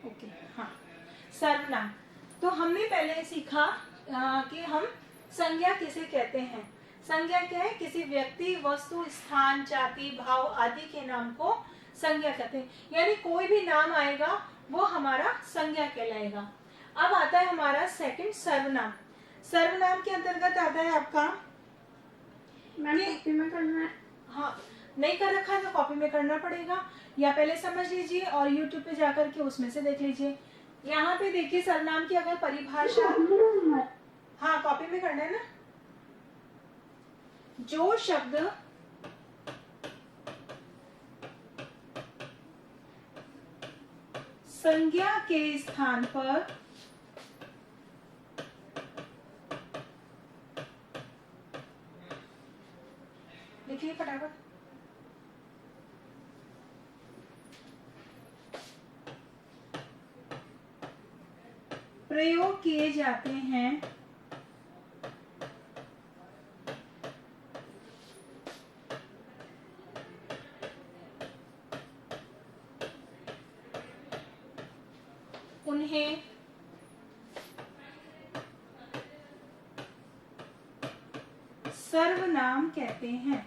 Okay, हाँ। सर्वनाम, तो हमने पहले सीखा कि हम संज्ञा किसे कहते हैं। संज्ञा क्या है? किसी व्यक्ति, वस्तु, स्थान, जाति, भाव आदि के नाम को संज्ञा कहते हैं। यानी कोई भी नाम आएगा वो हमारा संज्ञा कहलाएगा। अब आता है हमारा सेकंड सर्वनाम। सर्वनाम के अंतर्गत आता है आपका, कॉपी में करना है। हाँ, नहीं कर रखा है तो कॉपी में करना पड़ेगा, या पहले समझ लीजिए और YouTube पे जाकर के उसमें से देख लीजिए। यहाँ पे देखिए सर्वनाम की अगर परिभाषा, हाँ कॉपी में करना है ना। जो शब्द संज्ञा के स्थान पर लिखिए फटाफट। प्रयोग किए जाते हैं उन्हें सर्वनाम कहते हैं।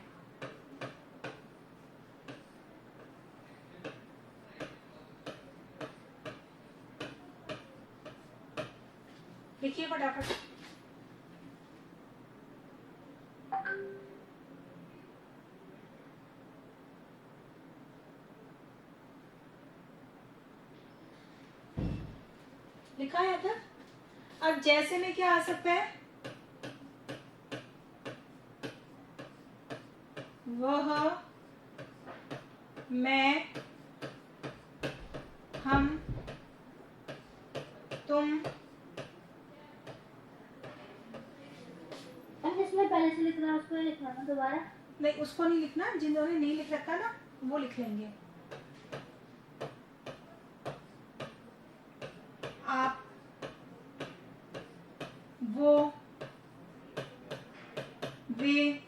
लिखिए फटाफट। लिखा है था। अब जैसे में क्या आ सकता है? वह, मैं, हम, तुम। इसमें पहले से लिख रहा उसको लिखना ना दोबारा? नहीं, उसको नहीं लिखना, जिन्होंने नहीं लिख रखा ना वो लिख लेंगे। आप, वो, वे,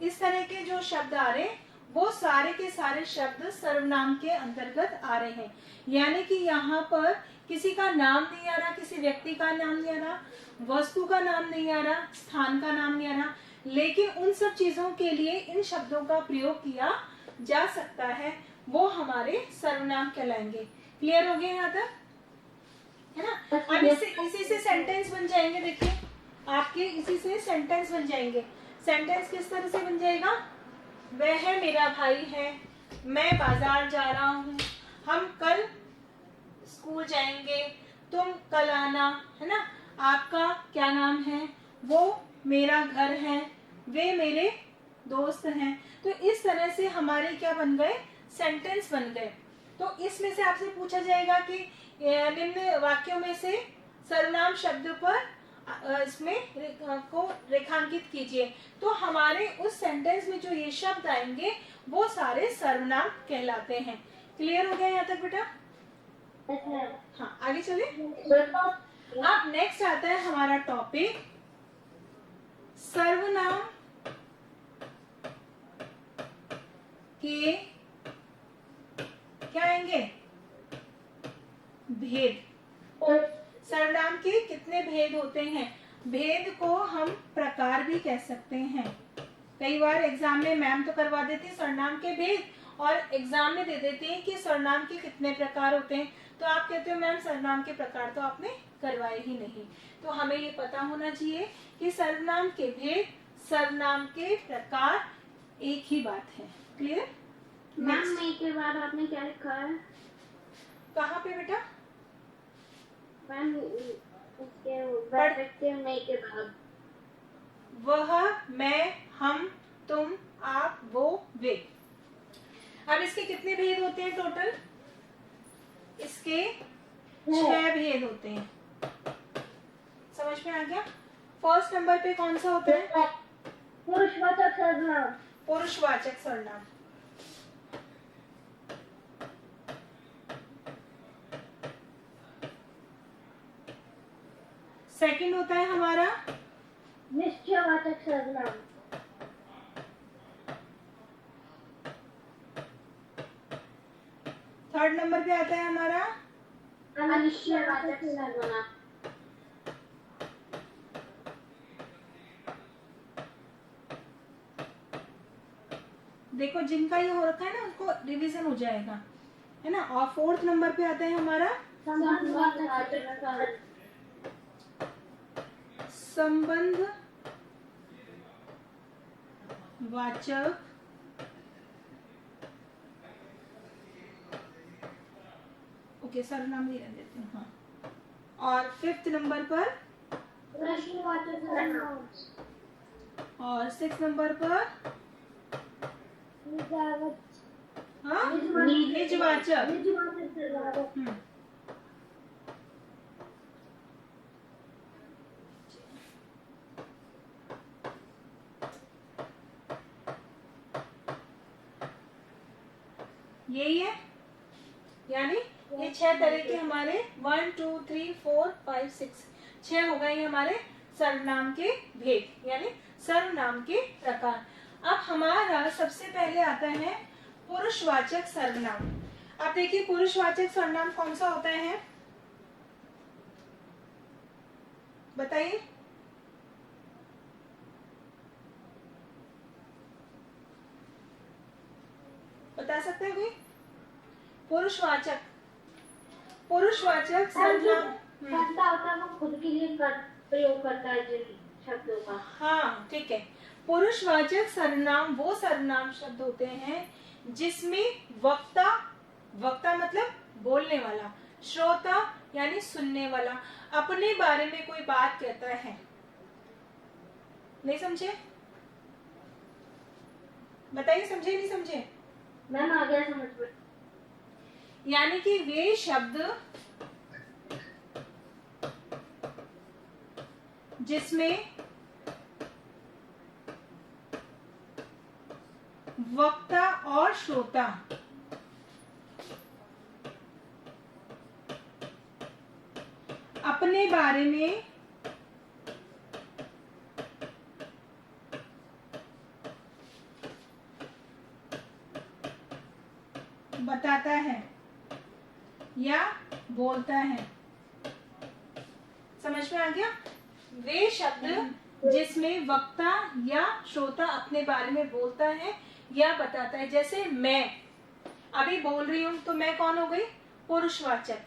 इस तरह के जो शब्द आ रहे वो सारे के सारे शब्द सर्वनाम के अंतर्गत आ रहे हैं। यानी कि यहाँ पर किसी का नाम नहीं आ रहा, किसी व्यक्ति का नाम नहीं आ रहा, वस्तु का नाम नहीं आ रहा, स्थान का नाम नहीं आ रहा, लेकिन उन सब चीजों के लिए इन शब्दों का प्रयोग किया जा सकता है, वो हमारे सर्वनाम कहलाएंगे। क्लियर हो गया यहाँ तक, है ना? अब इसी से सेंटेंस बन जाएंगे। देखिए आपके इसी से सेंटेंस बन जाएंगे। सेंटेंस किस तरह से बन जाएगा? वह मेरा भाई है, मैं बाजार जा रहा हूँ, हम कल स्कूल जाएंगे, तुम कल आना, है ना? आपका क्या नाम है? वो मेरा घर है, वे मेरे दोस्त हैं। तो इस तरह से हमारे क्या बन गए? सेंटेंस बन गए। तो इसमें से आपसे पूछा जाएगा कि निम्न वाक्यों में से सर्वनाम शब्द पर इसमें को रेखांकित कीजिए। तो हमारे उस सेंटेंस में जो ये शब्द आएंगे वो सारे सर्वनाम कहलाते हैं। क्लियर हो गया यहाँ तक बेटा? हाँ, आगे चले। अब नेक्स्ट आता है हमारा टॉपिक सर्वनाम के क्या आएंगे? भेद। सर्वनाम के कितने भेद होते हैं? भेद को हम प्रकार भी कह सकते हैं। कई बार एग्जाम में मैम तो करवा देती है सर्वनाम के भेद, और एग्जाम में दे देते हैं कि सर्वनाम के कितने प्रकार होते हैं। तो आप कहते हो मैम सर्वनाम के प्रकार तो आपने करवाए ही नहीं। तो हमें ये पता होना चाहिए कि सर्वनाम के भेद, सर्वनाम के प्रकार एक ही बात है। क्लियर? मैम मैं के बाद आपने क्या लिखा है? कहाँ पे बेटा? मैम उसके मैं के बाद वह, मैं, हम, तुम, आप, वो, वे। अब इसके कितने भेद होते हैं टोटल? इसके 6 भेद होते हैं। समझ में आ गया? फर्स्ट नंबर पे कौन सा होता है? पुरुषवाचक सर्वनाम। पुरुषवाचक सर्वनाम। सेकंड होता है हमारा निश्चयवाचक सर्वनाम। थर्ड नंबर पे आता है हमारा अनिश्चयवाचक सर्वनाम। देखो जिनका ये हो रखा है ना उसको रिवीजन हो जाएगा, है ना। और 4th नंबर पे आता है हमारा संबंध वाचक ओके सर्वनाम नहीं रहने देती हूँ, हाँ। और 5th नंबर पर प्रश्नवाचक सर्वनाम। और 6th नंबर पर हाँ निजवाचक। निजवाचक सर्वनाम। यही है, यानी ये 6 तरह के हमारे 1 2 3 4 5 6 6 हो गए हमारे सर्वनाम के भेद, यानी सर्वनाम के प्रकार। अब हमारा सबसे पहले आता है पुरुषवाचक सर्वनाम। अब देखिए पुरुषवाचक सर्वनाम कौन सा होता है, बताइए। बता सकते हैं कोई? पुरुषवाचक सर्वनाम करता होता है वो खुद के लिए प्रयोग करता है जिन शब्दों का। हाँ ठीक है। पुरुषवाचक सर्वनाम वो सर्वनाम शब्द होते हैं जिसमें वक्ता, वक्ता मतलब बोलने वाला, श्रोता यानी सुनने वाला अपने बारे में कोई बात कहता है। नहीं समझे? बताइए, समझे नहीं समझे? मैम आ गया समझ में। यानी कि वे शब्द जिसमें वक्ता और श्रोता अपने बारे में बताता है या बोलता है। समझ में आ गया? वे शब्द जिसमें वक्ता या श्रोता अपने बारे में बोलता है या बताता है। जैसे मैं अभी बोल रही हूं तो मैं कौन हो गई? पुरुषवाचक।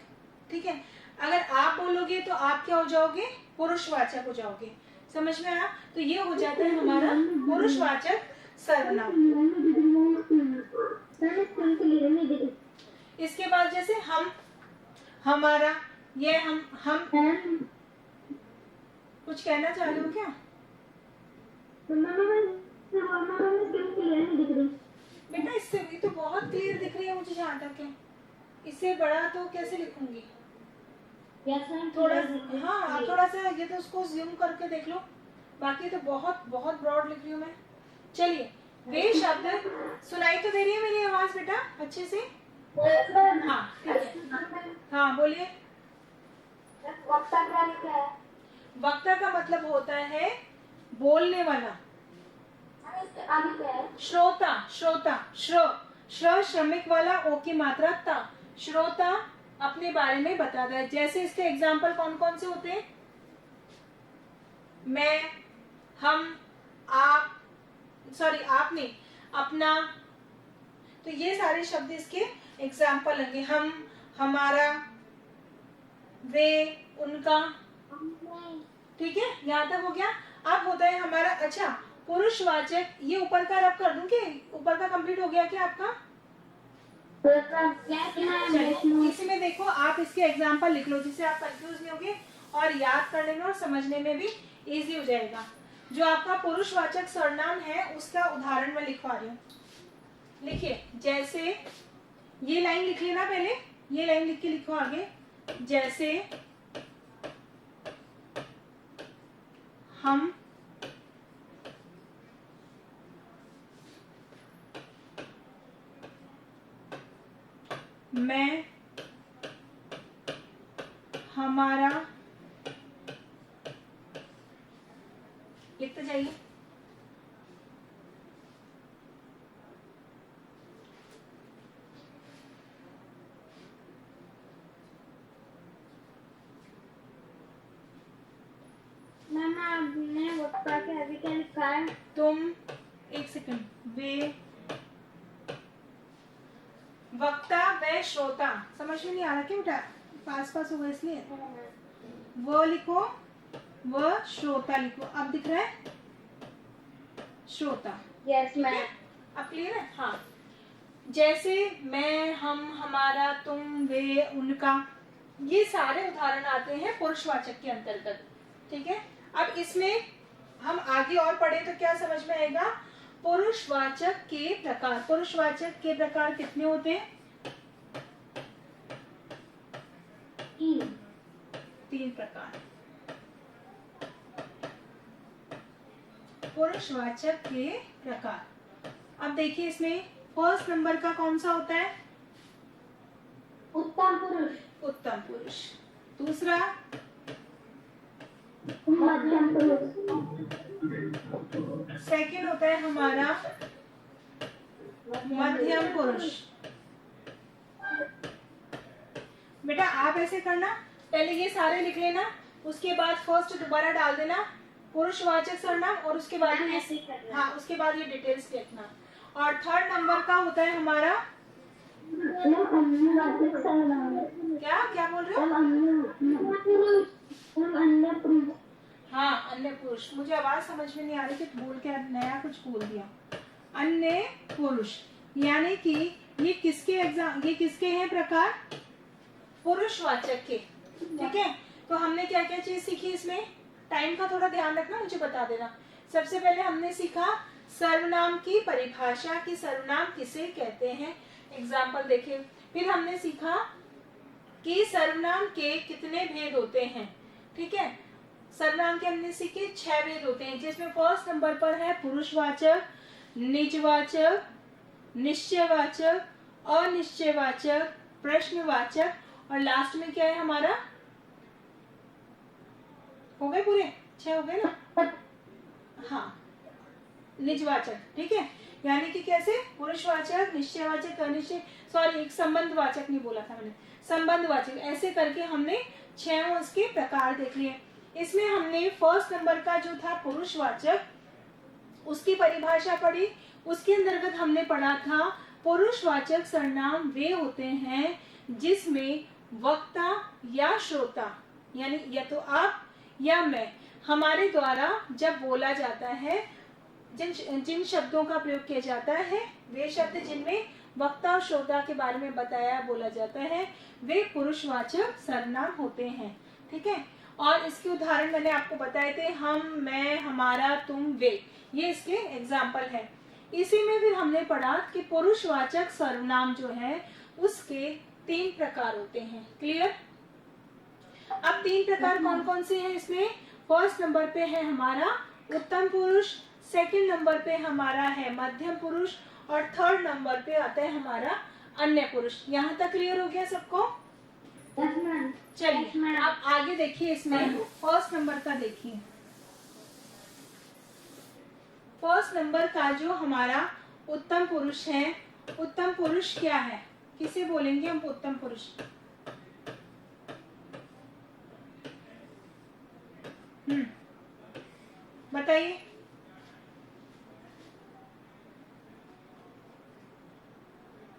ठीक है, अगर आप बोलोगे तो आप क्या हो जाओगे? पुरुषवाचक हो जाओगे। समझ में आया? तो ये हो जाता है हमारा पुरुषवाचक सर्वनाम। इसके बाद जैसे हम, हमारा, ये हम कुछ कहना चाह रहे हो क्या? बेटा इससे भी तो बहुत क्लियर दिख रही है मुझे जहाँ तक है, इससे बड़ा तो कैसे लिखूंगी? थोड़ा हाँ आप थोड़ा सा ये तो उसको जूम करके देख लो, बाकी तो बहुत बहुत ब्रॉड लिख रही हूँ मैं। चलिए, वे शब्द सुनाई तो दे रही है मेरी आवाज बेटा अच्छे से? हाँ ठीक है, हाँ बोलिए। वक्ता क्या लिखा है? वक्ता का मतलब होता है बोलने वाला। आगे क्या है? श्रोता, श्रोता, श्र श्रमिक वाला, ओ की मात्रा ता। श्रोता अपने बारे में बताता है। जैसे इसके एग्जाम्पल कौन कौन से होते हैं? मैं, हम, आप, सॉरी आप नहीं, अपना, तो ये सारे शब्द इसके एग्जाम्पल होंगे। हम, हमारा, वे, उनका। ठीक है, यहाँ तक हो गया। अब होता है हमारा, अच्छा पुरुषवाचक, ये ऊपर का रब कर दूं कि ऊपर का कंप्लीट हो गया क्या आपका? इसी में देखो आप इसके एग्जाम्पल लिख लो जिससे आप कंफ्यूज नहीं होगे और याद करने में और समझने में भी इजी हो जाएगा। जो आपका पुरुषवाचक सर्वनाम है उसका उदाहरण मैं लिखवा रही हूँ। लिखिए, जैसे ये लाइन लिख लेना पहले, ये लाइन लिख के लिखो आगे। जैसे हम, मैं, हमारा, लिखते जाइए। वक्ता के आगे क्या लिखा है? तुम, एक सेकंड, वे, वक्ता व श्रोता। समझ में नहीं आ रहा क्या बेटा? पास पास होगा इसलिए। वो लिखो, व श्रोता लिखो। अब दिख रहा है श्रोता। Yes ma'am. अब क्लियर है? हाँ, जैसे मैं, हम, हमारा, तुम, वे, उनका, ये सारे उदाहरण आते हैं पुरुषवाचक के अंतर्गत। ठीक है, अब इसमें हम आगे और पढ़े तो क्या समझ में आएगा? पुरुषवाचक के प्रकार। पुरुषवाचक के प्रकार कितने होते हैं? 3 प्रकार। पुरुषवाचक के प्रकार। अब देखिए इसमें फर्स्ट नंबर का कौन सा होता है? उत्तम पुरुष। उत्तम पुरुष। दूसरा मध्यम पुरुष। सेकंड होता है हमारा मध्यम पुरुष। बेटा आप ऐसे करना, पहले ये सारे लिख लेना, उसके बाद फर्स्ट दोबारा डाल देना पुरुषवाचक सर्वनाम, और उसके बाद ये, हाँ, उसके बाद ये डिटेल्स लिखना। और थर्ड नंबर का होता है हमारा क्या क्या बोल रहे हो? अन्य पुरुष। हाँ, अन्य पुरुष। मुझे आवाज समझ में नहीं आ रही कि बोल के नया कुछ बोल दिया। अन्य पुरुष यानी कि ये किसके हैं प्रकार? पुरुषवाचक के। ठीक है, तो हमने क्या क्या चीज सीखी इसमें? टाइम का थोड़ा ध्यान रखना, मुझे बता देना। सबसे पहले हमने सीखा सर्वनाम की परिभाषा कि सर्वनाम किसे कहते हैं, एग्जाम्पल देखें। फिर हमने सीखा कि सर्वनाम के कितने भेद होते हैं। ठीक है, सर्वनाम के हमने सीखे 6 भेद होते हैं, जिसमें फर्स्ट नंबर पर है पुरुषवाचक, निजवाचक, निश्चयवाचक, अनिश्चयवाचक, प्रश्नवाचक, और लास्ट में क्या है हमारा? हो गए पूरे 6 हो गए ना? हाँ, निजवाचक। ठीक है, यानी कि कैसे? पुरुषवाचक, निश्चयवाचक, अनिश्चय, सॉरी एक संबंधवाचक नहीं बोला था मैंने, संबंधवाचक। ऐसे करके हमने 6 उसके प्रकार देख लिए। इसमें हमने फर्स्ट नंबर का जो था पुरुषवाचक, उसकी परिभाषा पढ़ी। उसके अंतर्गत हमने पढ़ा था पुरुषवाचक सर्वनाम वे होते हैं जिसमें वक्ता या श्रोता, यानी या तो आप या मैं, हमारे द्वारा जब बोला जाता है, जिन शब्दों का प्रयोग किया जाता है, वे शब्द जिनमें वक्ता और श्रोता के बारे में बताया बोला जाता है, वे पुरुषवाचक सर्वनाम होते हैं। ठीक है, और इसके उदाहरण मैंने आपको बताए थे, हम, मैं, हमारा, तुम, वे, ये इसके एग्जाम्पल है। इसी में फिर हमने पढ़ा कि पुरुषवाचक सर्वनाम जो है उसके 3 प्रकार होते हैं। क्लियर? अब 3 प्रकार कौन कौन से हैं इसमें? फर्स्ट नंबर पे है हमारा उत्तम पुरुष, सेकंड नंबर पे हमारा है मध्यम पुरुष, और थर्ड नंबर पे आता है हमारा अन्य पुरुष। यहाँ तक क्लियर हो गया सबको? चलिए अब आगे देखिए, इसमें फर्स्ट नंबर का देखिए। फर्स्ट नंबर का जो हमारा उत्तम पुरुष है, उत्तम पुरुष क्या है? किसे बोलेंगे हम उत्तम पुरुष? बताइए।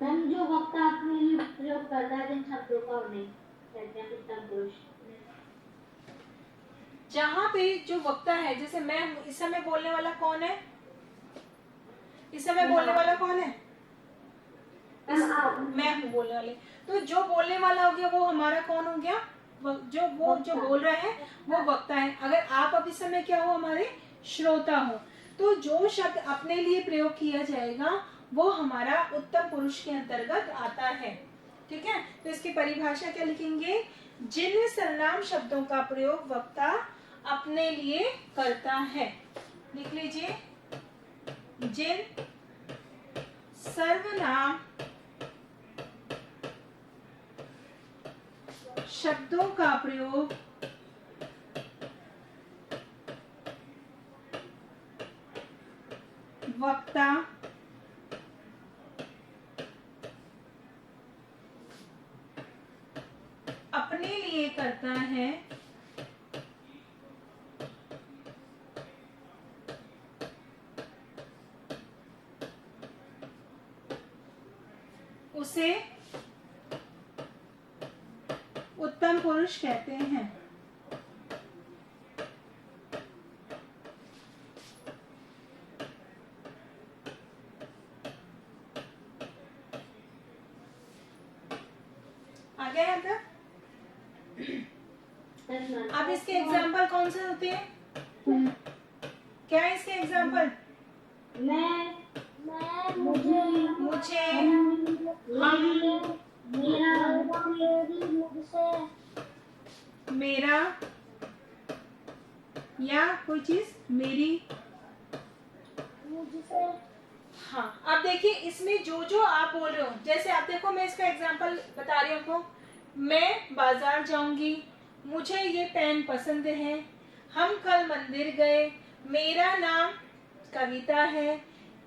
जो वक्ता अपने लिए प्रयोग करता है जिन शब्दों का उन्हें कहते हैं उत्तम पुरुष। जहाँ पे जो वक्ता है, जैसे मैं हूँ, इस समय बोलने वाला कौन है? इस समय बोलने वाला कौन है? मैं हूँ बोलने वाले। तो जो बोलने वाला हो गया वो हमारा कौन हो गया? जो बोल रहा है वो वक्ता है। अगर आप अब इस समय क्या हो? हमारे श्रोता हो। तो जो शब्द अपने लिए प्रयोग किया जाएगा वो हमारा उत्तम पुरुष के अंतर्गत आता है। ठीक है, तो इसकी परिभाषा क्या लिखेंगे? जिन सर्वनाम शब्दों का प्रयोग वक्ता अपने लिए करता है। लिख लीजिए, जिन सर्वनाम शब्दों का प्रयोग वक्ता अपने लिए करता है उसे उत्तम पुरुष कहते हैं। आ गया यहाँ तक? Yes ma'am. अब इसके एग्जाम्पल कौन से होते हैं? क्या है इसके एग्जाम्पल? मैं, मुझे, मुझे, हम, मेरा, मेरी, मुझसे, मेरा, या कोई चीज मेरी। मुझसे। हाँ, अब देखिए इसमें जो जो आप बोल रहे हो, जैसे आप देखो मैं इसका एग्जांपल बता रही हूँ आपको। मैं बाजार जाऊंगी, मुझे ये पेन पसंद है, हम कल मंदिर गए, मेरा नाम कविता है,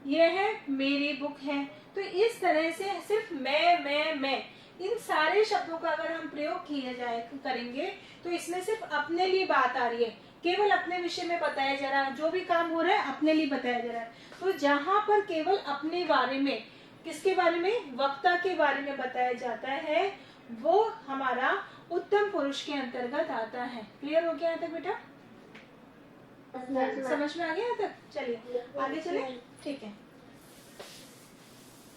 यह मेरी बुक है। तो इस तरह से सिर्फ मैं इन सारे शब्दों का अगर हम प्रयोग किया जाए करेंगे तो इसमें सिर्फ अपने लिए बात आ रही है, केवल अपने विषय में बताया जा रहा है, जो भी काम हो रहा है अपने लिए बताया जा रहा है। तो जहां पर केवल अपने बारे में, किसके बारे में, वक्ता के बारे में बताया जाता है, वो हमारा उत्तम पुरुष के अंतर्गत आता है। क्लियर हो गया यहाँ तक बेटा? समझ में आ गया यहाँ तक? चलिए आगे चले। ठीक है,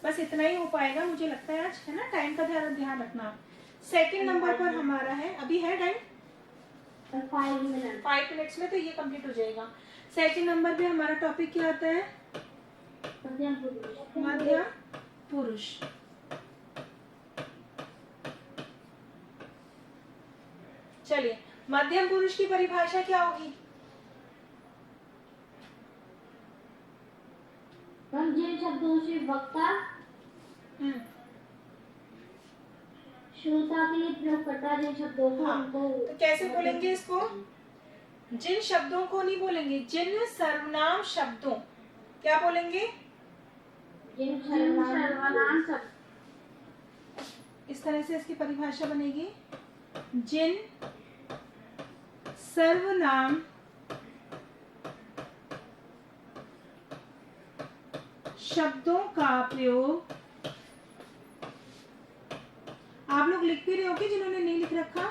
बस इतना ही हो पाएगा मुझे लगता है आज, है ना? टाइम का ध्यान रखना। सेकंड नंबर पर हमारा है, अभी है टाइम 5 मिनट्स में, तो ये कंप्लीट हो जाएगा। सेकंड नंबर पे हमारा टॉपिक क्या आता है? मध्यम पुरुष। चलिए, मध्यम पुरुष की परिभाषा क्या होगी? हम जिन शब्दों से वक्ता श्रोता के लिए प्रयोग करता है, जिन शब्दों को उनको, तो कैसे बोलेंगे इसको? जिन शब्दों को नहीं बोलेंगे, जिन सर्वनाम शब्दों, क्या बोलेंगे? जिन सर्वनाम शब्द। इस तरह से इसकी परिभाषा बनेगी, जिन सर्वनाम शब्दों का प्रयोग। आप लोग लिख भी रहे हो कि जिन्होंने नहीं लिख रखा?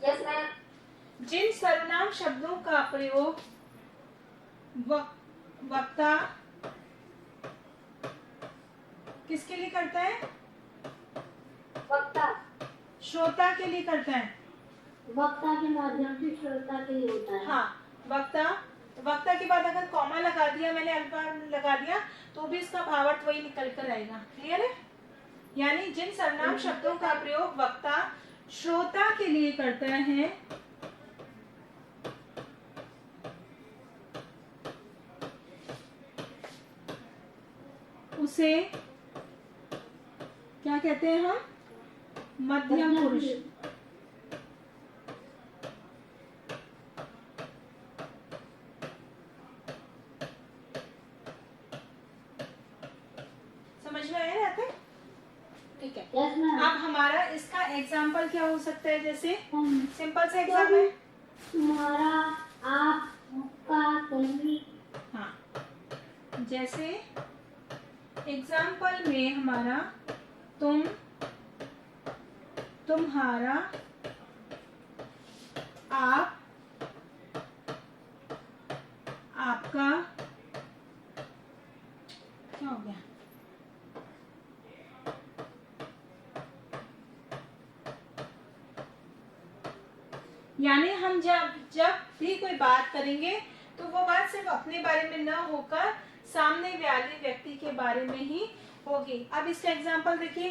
Yes ma'am. जिन सर्वनाम शब्दों का प्रयोग वक्ता किसके लिए करता है? वक्ता श्रोता के लिए करता है। वक्ता के माध्यम से श्रोता के लिए होता है। हाँ, वक्ता के बाद अगर कॉमा लगा दिया, मैंने अल्पा लगा दिया, तो भी इसका भावार्थ वही निकल कर आएगा। क्लियर है? यानी जिन सर्वनाम शब्दों का प्रयोग वक्ता श्रोता के लिए करता है, उसे क्या कहते हैं हम? मध्यम पुरुष। समझ में आया रहता है? ठीक है। Yes ma'am. अब हमारा इसका एग्जाम्पल क्या हो सकता है? जैसे हम, सिंपल सा एग्जाम्पल है, तुम्हारा, आपका, तुम्ही। हाँ, जैसे एग्जाम्पल में हमारा तुम, तुम्हारा, आप, आपका, क्या हो गया? यानी हम जब भी कोई बात करेंगे तो वो बात सिर्फ अपने बारे में न होकर सामने वाले व्यक्ति के बारे में ही होगी। अब इसका एग्जाम्पल देखिए,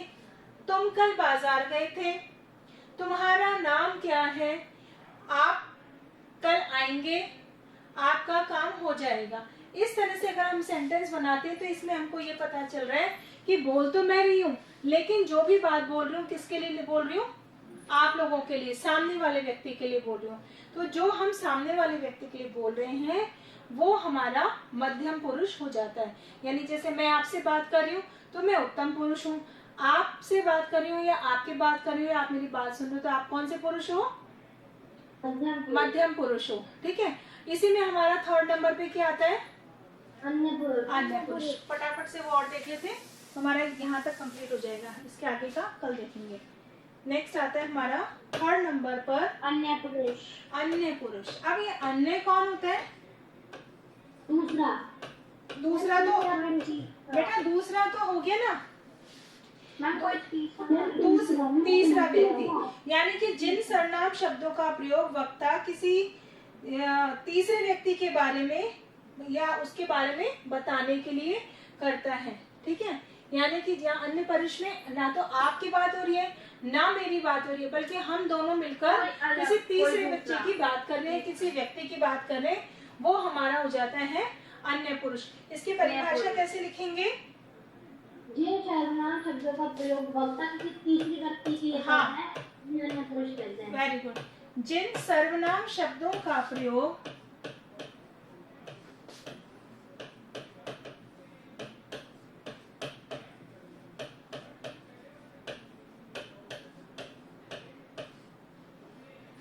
तुम कल बाजार गए थे, तुम्हारा नाम क्या है, आप कल आएंगे, आपका काम हो जाएगा। इस तरह से अगर हम सेंटेंस बनाते हैं तो इसमें हमको ये पता चल रहा है कि बोल तो मैं रही हूँ, लेकिन जो भी बात बोल रही हूँ किसके लिए बोल रही हूँ? आप लोगों के लिए, सामने वाले व्यक्ति के लिए बोल रही हूँ। तो जो हम सामने वाले व्यक्ति के लिए बोल रहे हैं वो हमारा मध्यम पुरुष हो जाता है। यानी जैसे मैं आपसे बात कर रही हूँ तो मैं उत्तम पुरुष हूँ, आपसे बात कर रही हूँ या आपके बात कर रही हूँ या आप मेरी बात सुन रहे हो तो आप कौन से पुरुष हो? मध्यम पुरुष हो। ठीक है, इसी में हमारा थर्ड नंबर पे क्या आता है? अन्य पुरुष। अन्य पुरुष। फटाफट से वो और देख लेते हैं। हमारा यहाँ तक कंप्लीट हो जाएगा, इसके आगे का कल देखेंगे। नेक्स्ट आता है हमारा थर्ड नंबर पर अन्य पुरुष। अन्य पुरुष। अब ये अन्य कौन होता है? दूसरा दूसरा तो बेटा दूसरा तो हो गया ना, तीसरा व्यक्ति, यानी कि जिन सर्वनाम शब्दों का प्रयोग वक्ता किसी तीसरे व्यक्ति के बारे में या उसके बारे में बताने के लिए करता है। ठीक है, यानी कि यहाँ अन्य पुरुष में ना तो आपकी बात हो रही है ना मेरी बात हो रही है, बल्कि हम दोनों मिलकर किसी तीसरे व्यक्ति की बात कर रहे हैं, किसी व्यक्ति की बात कर रहे हैं, वो हमारा हो जाता है अन्य पुरुष। इसकी परिभाषा कैसे लिखेंगे? जिन सर्वनाम शब्दों का प्रयोग वक्ता किसी तीसरे व्यक्ति के लिए करता है, उन्हें अन्य पुरुष कहते हैं। Very good. जिन सर्वनाम शब्दों का प्रयोग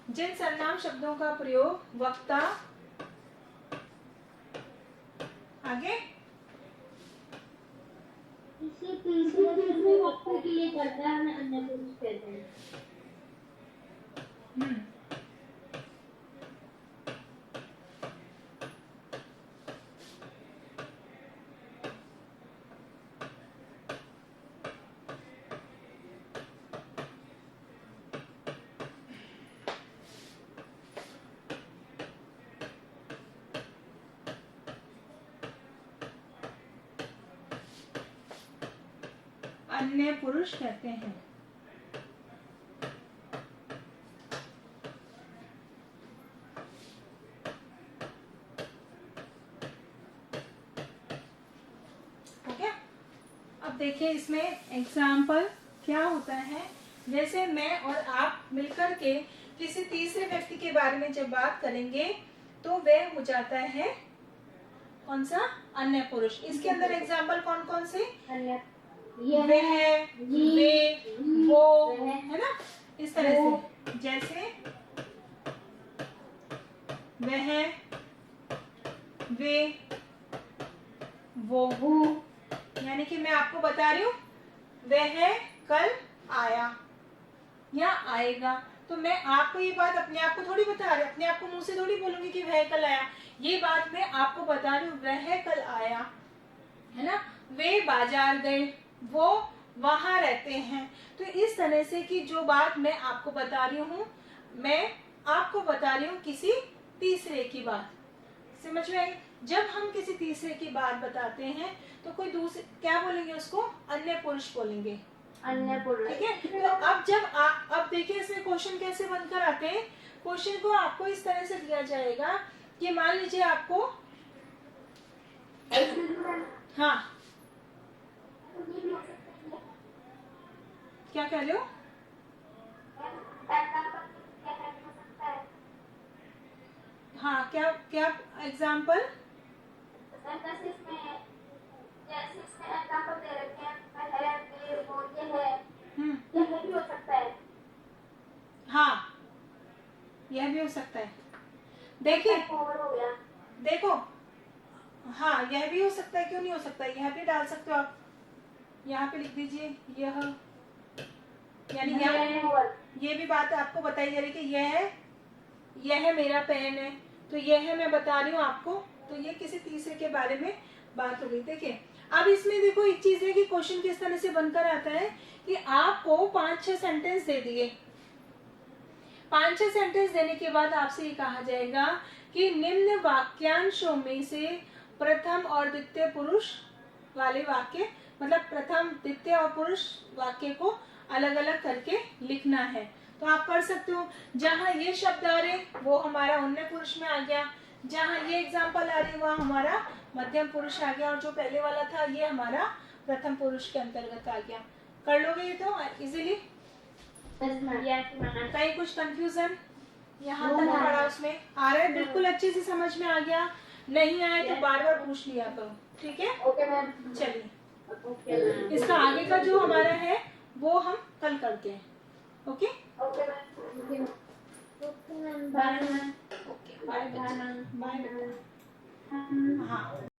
जिन सर्वनाम शब्दों का प्रयोग वक्ता आगे किसी तीसरे व्यक्ति के लिए करता है, उन्हें अन्य पुरुष कहते हैं। अन्य पुरुष कहते हैं। ओके, अब देखिए इसमें एग्जाम्पल क्या होता है। जैसे मैं और आप मिलकर के किसी तीसरे व्यक्ति के बारे में जब बात करेंगे तो वह हो जाता है कौन सा? अन्य पुरुष। इसके अंदर एग्जाम्पल कौन कौन से? वह, वे, वो, है ना, इस तरह से। जैसे वह, वे, वो, यानी कि मैं आपको बता रही हूँ वह कल आया या आएगा, तो मैं आपको ये बात अपने आप को थोड़ी बता रही, अपने आप को मुंह से थोड़ी बोलूंगी कि वह कल आया। ये बात मैं आपको बता रही हूँ, वह कल आया, है ना। वे बाजार गए, वो वहां रहते हैं। तो इस तरह से कि जो बात मैं आपको बता रही हूँ, मैं आपको बता रही हूँ किसी तीसरे की बात। समझ में आई? जब हम किसी तीसरे की बात बताते हैं तो कोई दूसरे क्या बोलेंगे? उसको अन्य पुरुष बोलेंगे। अन्य पुरुष। ठीक है, तो अब जब अब देखिए इसमें क्वेश्चन कैसे बनकर आते हैं। क्वेश्चन को आपको इस तरह से दिया जाएगा कि मान लीजिए आपको, हाँ क्या कह रहे हो? हाँ, क्या क्या एग्जाम्पल? हाँ, यह भी हो सकता है। देखिए देखो, हाँ यह भी हो सकता है, क्यों नहीं हो सकता? यह भी डाल सकते हो आप, यहाँ पे लिख दीजिए यह, यानी ये भी बात आपको बताई जा रही कि यह मेरा पेन है, तो यह मैं बता रही हूँ आपको, तो ये किसी तीसरे के बारे में बात हो गई। देखिए अब इसमें देखो एक चीज है कि क्वेश्चन किस तरह से बनकर आता है कि आपको 5-6 सेंटेंस दे दिए। 5-6 सेंटेंस देने के बाद आपसे ये कहा जाएगा कि निम्न वाक्यांशों में से प्रथम और द्वितीय पुरुष वाले वाक्य, मतलब प्रथम, द्वितीय और पुरुष वाक्य को अलग अलग करके लिखना है। तो आप कर सकते हो। जहां ये शब्द आ रहे वो हमारा अन्य पुरुष में आ गया, जहां ये एग्जाम्पल आ रही वह हमारा मध्यम पुरुष आ गया, और जो पहले वाला था ये हमारा प्रथम पुरुष के अंतर्गत आ गया। कर लोगे ये तो इजीली? कहीं कुछ कंफ्यूजन यहाँ तक पड़ा उसमें आ रहा है? बिल्कुल अच्छे से समझ में आ गया? नहीं आए तो बार बार पूछ लिया करो, ठीक है? चलिए इसका आगे का जो हमारा है वो हम कल करते हैं। Okay, bye bye. हाँ।